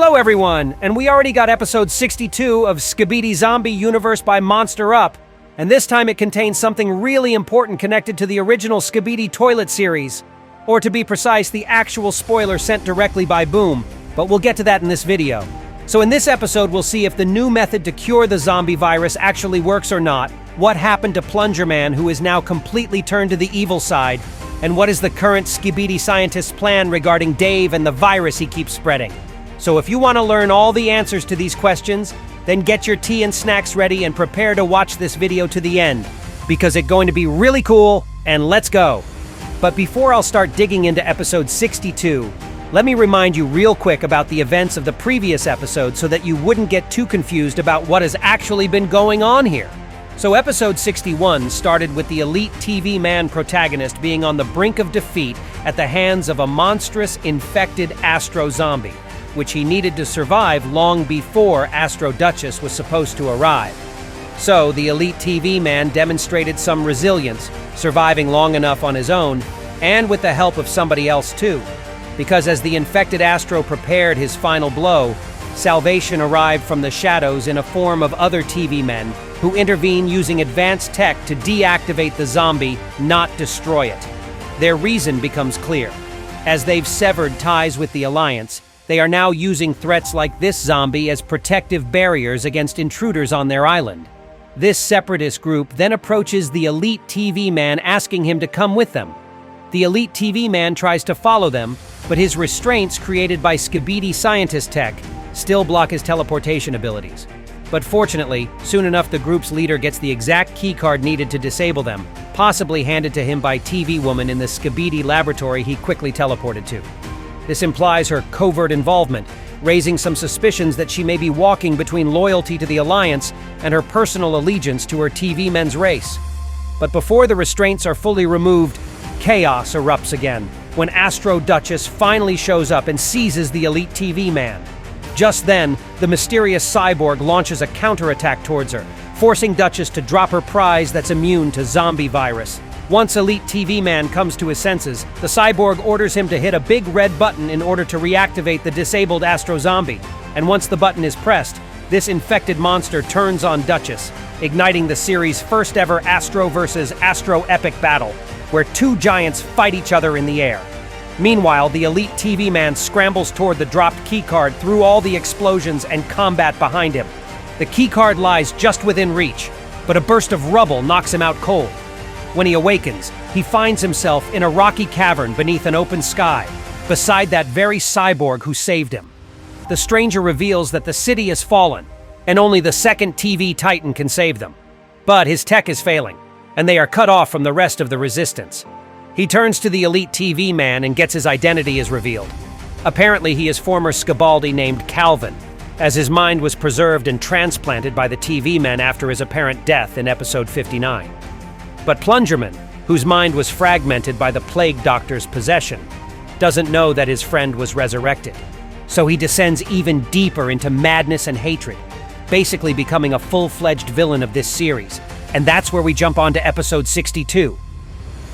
Hello everyone, and we already got episode 62 of Skibidi Zombie Universe by Monster Up, and this time it contains something really important connected to the original Skibidi Toilet series, or to be precise, the actual spoiler sent directly by Boom, but we'll get to that in this video. So in this episode we'll see if the new method to cure the zombie virus actually works or not, what happened to Plunger Man who is now completely turned to the evil side, and what is the current Skibidi scientist's plan regarding Dave and the virus he keeps spreading. So if you want to learn all the answers to these questions, then get your tea and snacks ready and prepare to watch this video to the end, because it's going to be really cool, and let's go! But before I'll start digging into episode 62, let me remind you real quick about the events of the previous episode so that you wouldn't get too confused about what has actually been going on here. So episode 61 started with the elite TV man protagonist being on the brink of defeat at the hands of a monstrous infected Astro Zombie, which he needed to survive long before Astro Duchess was supposed to arrive. So, the elite TV man demonstrated some resilience, surviving long enough on his own, and with the help of somebody else too. Because as the infected Astro prepared his final blow, salvation arrived from the shadows in a form of other TV men, who intervene using advanced tech to deactivate the zombie, not destroy it. Their reason becomes clear. As they've severed ties with the Alliance, they are now using threats like this zombie as protective barriers against intruders on their island. This separatist group then approaches the elite TV man asking him to come with them. The elite TV man tries to follow them, but his restraints created by Skibidi scientist tech still block his teleportation abilities. But fortunately, soon enough the group's leader gets the exact keycard needed to disable them, possibly handed to him by TV Woman in the Skibidi laboratory he quickly teleported to. This implies her covert involvement, raising some suspicions that she may be walking between loyalty to the Alliance and her personal allegiance to her TV men's race. But before the restraints are fully removed, chaos erupts again, when Astro Duchess finally shows up and seizes the elite TV man. Just then, the mysterious cyborg launches a counterattack towards her, forcing Duchess to drop her prize that's immune to zombie virus. Once elite TV man comes to his senses, the cyborg orders him to hit a big red button in order to reactivate the disabled Astro Zombie. And once the button is pressed, this infected monster turns on Duchess, igniting the series' first ever Astro versus Astro epic battle, where two giants fight each other in the air. Meanwhile, the elite TV man scrambles toward the dropped keycard through all the explosions and combat behind him. The keycard lies just within reach, but a burst of rubble knocks him out cold. When he awakens, he finds himself in a rocky cavern beneath an open sky, beside that very cyborg who saved him. The stranger reveals that the city has fallen, and only the second TV Titan can save them. But his tech is failing, and they are cut off from the rest of the resistance. He turns to the elite TV man and gets his identity is revealed. Apparently he is former Skibidi named Calvin, as his mind was preserved and transplanted by the TV men after his apparent death in episode 59. But Plungerman, whose mind was fragmented by the plague doctor's possession, doesn't know that his friend was resurrected. So he descends even deeper into madness and hatred, basically becoming a full-fledged villain of this series. And that's where we jump on to episode 62.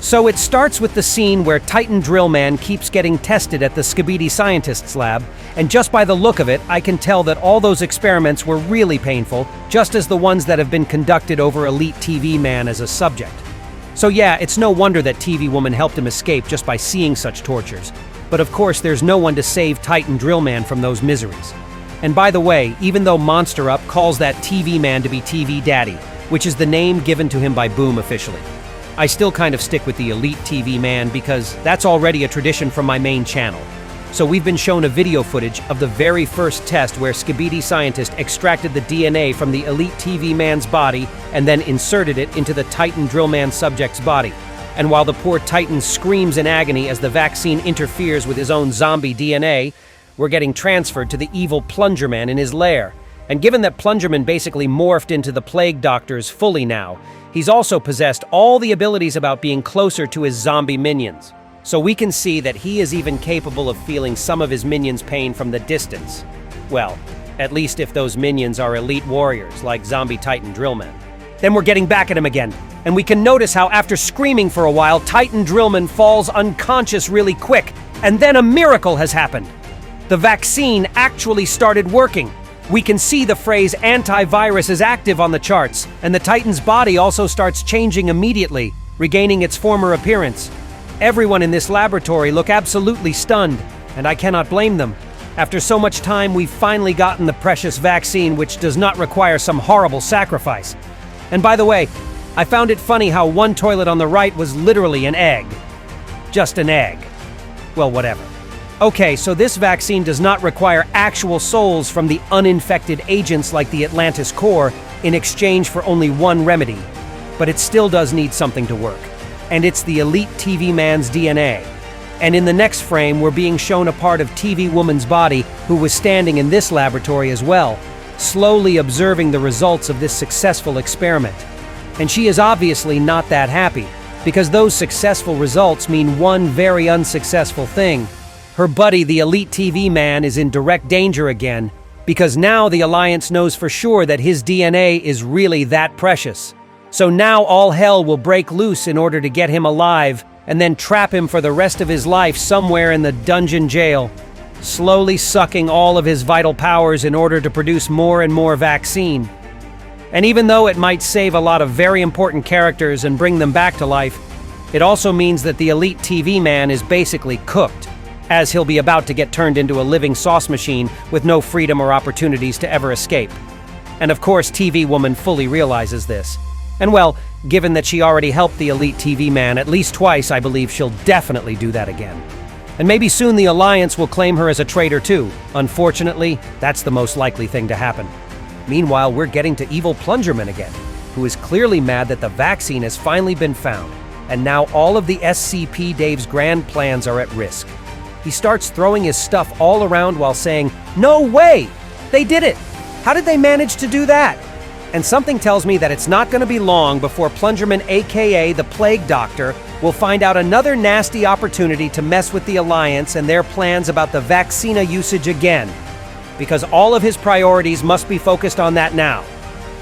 So it starts with the scene where Titan Drillman keeps getting tested at the Skibidi scientist's lab, and just by the look of it, I can tell that all those experiments were really painful, just as the ones that have been conducted over elite TV man as a subject. So yeah, it's no wonder that TV Woman helped him escape just by seeing such tortures. But of course, there's no one to save Titan Drillman from those miseries. And by the way, even though Monster Up calls that TV man to be TV Daddy, which is the name given to him by Boom officially, I still kind of stick with the elite TV man because that's already a tradition from my main channel. So we've been shown a video footage of the very first test where Skibidi scientist extracted the DNA from the elite TV man's body and then inserted it into the Titan Drillman subject's body. And while the poor Titan screams in agony as the vaccine interferes with his own zombie DNA, we're getting transferred to the evil Plungerman in his lair. And given that Plungerman basically morphed into the plague doctors fully now, he's also possessed all the abilities about being closer to his zombie minions. So we can see that he is even capable of feeling some of his minions' pain from the distance. Well, at least if those minions are elite warriors like Zombie Titan Drillman. Then we're getting back at him again, and we can notice how after screaming for a while, Titan Drillman falls unconscious really quick, and then a miracle has happened. The vaccine actually started working. We can see the phrase antivirus is active on the charts, and the Titan's body also starts changing immediately, regaining its former appearance. Everyone in this laboratory look absolutely stunned, and I cannot blame them. After so much time, we've finally gotten the precious vaccine, which does not require some horrible sacrifice. And by the way, I found it funny how one toilet on the right was literally an egg. Just an egg. Well, whatever. Okay, so this vaccine does not require actual souls from the uninfected agents like the Atlantis core in exchange for only one remedy. But it still does need something to work. And it's the elite TV man's DNA. And in the next frame, we're being shown a part of TV woman's body who was standing in this laboratory as well, slowly observing the results of this successful experiment. And she is obviously not that happy, because those successful results mean one very unsuccessful thing. Her buddy, the elite TV man, is in direct danger again, because now the Alliance knows for sure that his DNA is really that precious. So now all hell will break loose in order to get him alive, and then trap him for the rest of his life somewhere in the dungeon jail, slowly sucking all of his vital powers in order to produce more and more vaccine. And even though it might save a lot of very important characters and bring them back to life, it also means that the elite TV man is basically cooked, as he'll be about to get turned into a living sauce machine with no freedom or opportunities to ever escape. And of course, TV woman fully realizes this. And well, given that she already helped the elite TV man at least twice, I believe she'll definitely do that again. And maybe soon the Alliance will claim her as a traitor too. Unfortunately, that's the most likely thing to happen. Meanwhile, we're getting to evil Plungerman again, who is clearly mad that the vaccine has finally been found, and now all of the SCP Dave's grand plans are at risk. He starts throwing his stuff all around while saying, "No way! They did it! How did they manage to do that?" And something tells me that it's not going to be long before Plungerman, aka the Plague Doctor, will find out another nasty opportunity to mess with the Alliance and their plans about the vaccina usage again. Because all of his priorities must be focused on that now.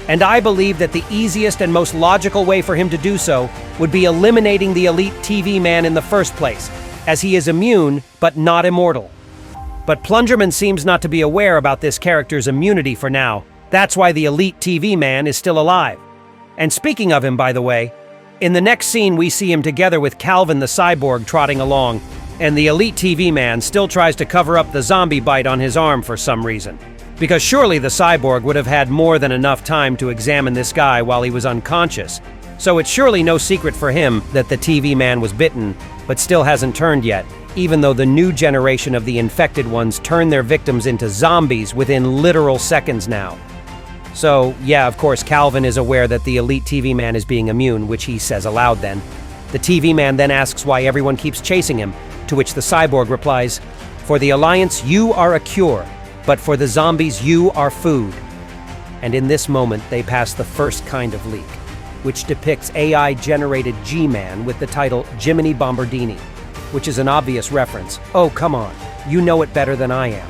And I believe that the easiest and most logical way for him to do so would be eliminating the elite TV man in the first place, as he is immune, but not immortal. But Plungerman seems not to be aware about this character's immunity for now. That's why the elite TV man is still alive. And speaking of him, by the way, in the next scene we see him together with Calvin the cyborg trotting along, and the elite TV man still tries to cover up the zombie bite on his arm for some reason. Because surely the cyborg would have had more than enough time to examine this guy while he was unconscious. So it's surely no secret for him that the TV man was bitten, but still hasn't turned yet, even though the new generation of the infected ones turn their victims into zombies within literal seconds now. So, yeah, of course, Calvin is aware that the elite TV man is being immune, which he says aloud then. The TV man then asks why everyone keeps chasing him, to which the cyborg replies, "For the Alliance, you are a cure, but for the zombies, you are food." And in this moment, they pass the first kind of leak, which depicts AI-generated G-Man with the title Jiminy Bombardini, which is an obvious reference. Oh, come on, you know it better than I am.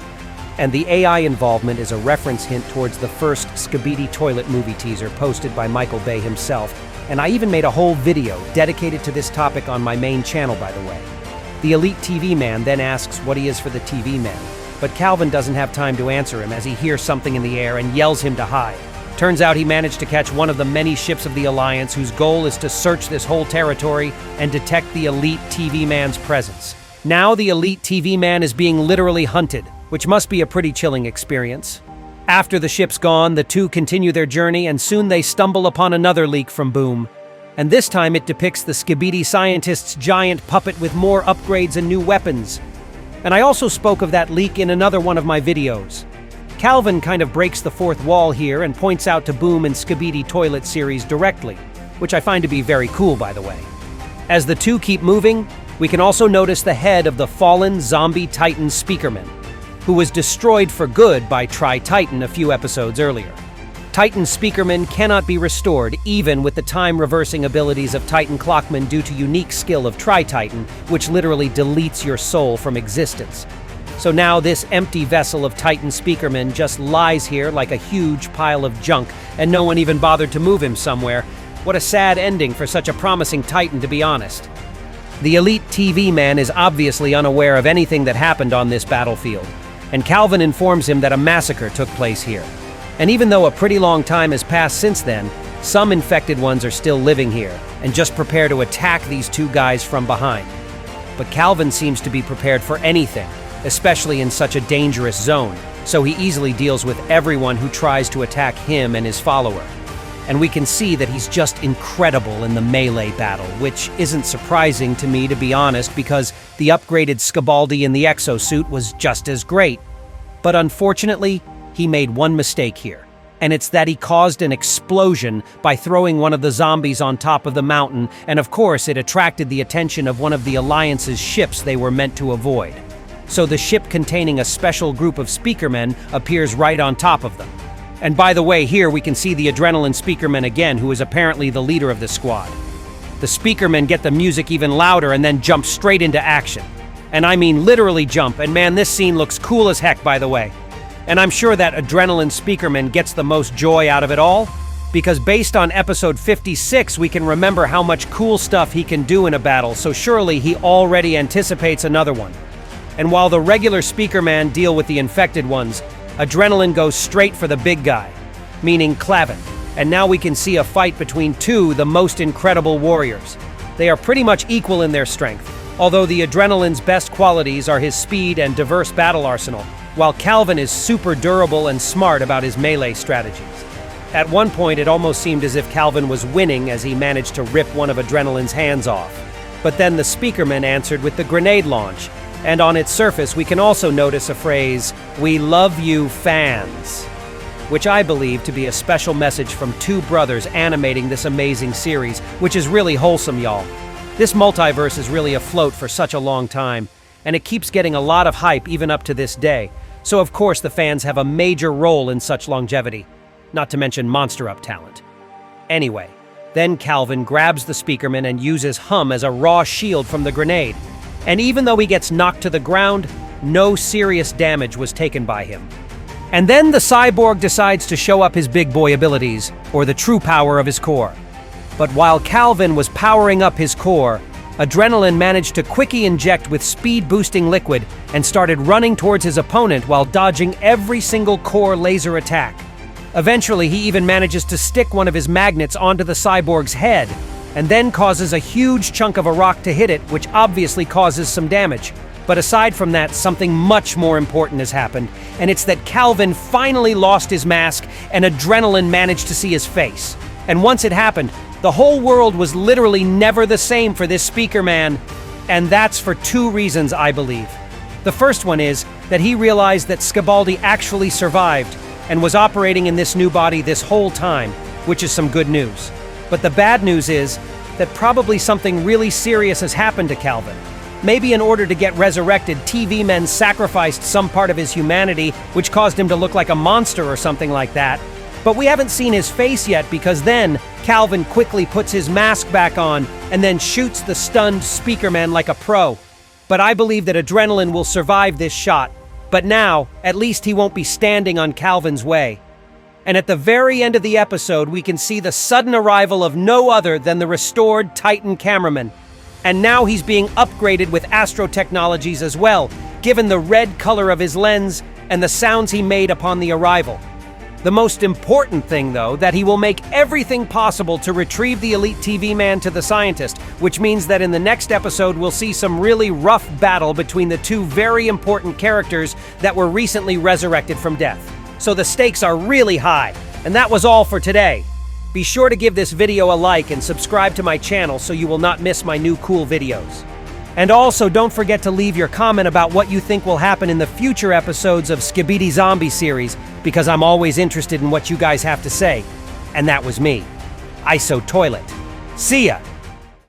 And the AI involvement is a reference hint towards the first Skibidi toilet movie teaser posted by Michael Bay himself, and I even made a whole video dedicated to this topic on my main channel, by the way. The elite TV man then asks what he is for the TV man, but Calvin doesn't have time to answer him as he hears something in the air and yells him to hide. Turns out he managed to catch one of the many ships of the Alliance whose goal is to search this whole territory and detect the elite TV man's presence. Now the elite TV man is being literally hunted, which must be a pretty chilling experience. After the ship's gone, the two continue their journey, and soon they stumble upon another leak from Boom. And this time it depicts the Skibidi scientist's giant puppet with more upgrades and new weapons. And I also spoke of that leak in another one of my videos. Calvin kind of breaks the fourth wall here and points out to Boom and Skibidi Toilet series directly, which I find to be very cool, by the way. As the two keep moving, we can also notice the head of the fallen zombie Titan Speakerman, who was destroyed for good by Tri-Titan a few episodes earlier. Titan Speakerman cannot be restored even with the time-reversing abilities of Titan Clockman due to unique skill of Tri-Titan, which literally deletes your soul from existence. So now this empty vessel of Titan Speakerman just lies here like a huge pile of junk, and no one even bothered to move him somewhere. What a sad ending for such a promising Titan, to be honest. The elite TV man is obviously unaware of anything that happened on this battlefield, and Calvin informs him that a massacre took place here. And even though a pretty long time has passed since then, some infected ones are still living here and just prepare to attack these two guys from behind. But Calvin seems to be prepared for anything, especially in such a dangerous zone, so he easily deals with everyone who tries to attack him and his follower. And we can see that he's just incredible in the melee battle, which isn't surprising to me, to be honest, because the upgraded Skibidi in the exosuit was just as great. But unfortunately, he made one mistake here, and it's that he caused an explosion by throwing one of the zombies on top of the mountain, and of course it attracted the attention of one of the Alliance's ships they were meant to avoid. So the ship containing a special group of speakermen appears right on top of them. And by the way, here we can see the Adrenaline speakerman again, who is apparently the leader of the squad. The speakermen get the music even louder and then jump straight into action. And I mean literally jump, and man, this scene looks cool as heck, by the way. And I'm sure that Adrenaline speakerman gets the most joy out of it all, because based on episode 56, we can remember how much cool stuff he can do in a battle, so surely he already anticipates another one. And while the regular speakerman deal with the infected ones, Adrenaline goes straight for the big guy, meaning Clavin. And now we can see a fight between two the most incredible warriors. They are pretty much equal in their strength, although the Adrenaline's best qualities are his speed and diverse battle arsenal, while Calvin is super durable and smart about his melee strategies. At one point, it almost seemed as if Calvin was winning as he managed to rip one of Adrenaline's hands off. But then the speakerman answered with the grenade launch, and on its surface we can also notice a phrase, "We love you, fans," which I believe to be a special message from two brothers animating this amazing series, which is really wholesome, y'all. This multiverse is really afloat for such a long time, and it keeps getting a lot of hype even up to this day. So of course the fans have a major role in such longevity, not to mention Monster Up talent. Anyway, then Calvin grabs the speakerman and uses Hum as a raw shield from the grenade. And even though he gets knocked to the ground, no serious damage was taken by him. And then the cyborg decides to show up his big boy abilities, or the true power of his core. But while Calvin was powering up his core, Adrenaline managed to quickly inject with speed-boosting liquid and started running towards his opponent while dodging every single core laser attack. Eventually, he even manages to stick one of his magnets onto the cyborg's head, and then causes a huge chunk of a rock to hit it, which obviously causes some damage. But aside from that, something much more important has happened, and it's that Calvin finally lost his mask and Adrenaline managed to see his face. And once it happened, the whole world was literally never the same for this speaker man, and that's for two reasons, I believe. The first one is that he realized that Skibidi actually survived and was operating in this new body this whole time, which is some good news. But the bad news is that probably something really serious has happened to Calvin. Maybe in order to get resurrected, TV men sacrificed some part of his humanity, which caused him to look like a monster or something like that. But we haven't seen his face yet, because then Calvin quickly puts his mask back on and then shoots the stunned speakerman like a pro. But I believe that Adrenaline will survive this shot. But now, at least he won't be standing on Calvin's way. And at the very end of the episode, we can see the sudden arrival of no other than the restored Titan cameraman. And now he's being upgraded with astro technologies as well, given the red color of his lens and the sounds he made upon the arrival. The most important thing, though, that he will make everything possible to retrieve the elite TV man to the scientist, which means that in the next episode we'll see some really rough battle between the two very important characters that were recently resurrected from death. So the stakes are really high. And that was all for today. Be sure to give this video a like and subscribe to my channel so you will not miss my new cool videos. And also, don't forget to leave your comment about what you think will happen in the future episodes of Skibidi Zombie series, because I'm always interested in what you guys have to say. And that was me, ISO Toilet. See ya!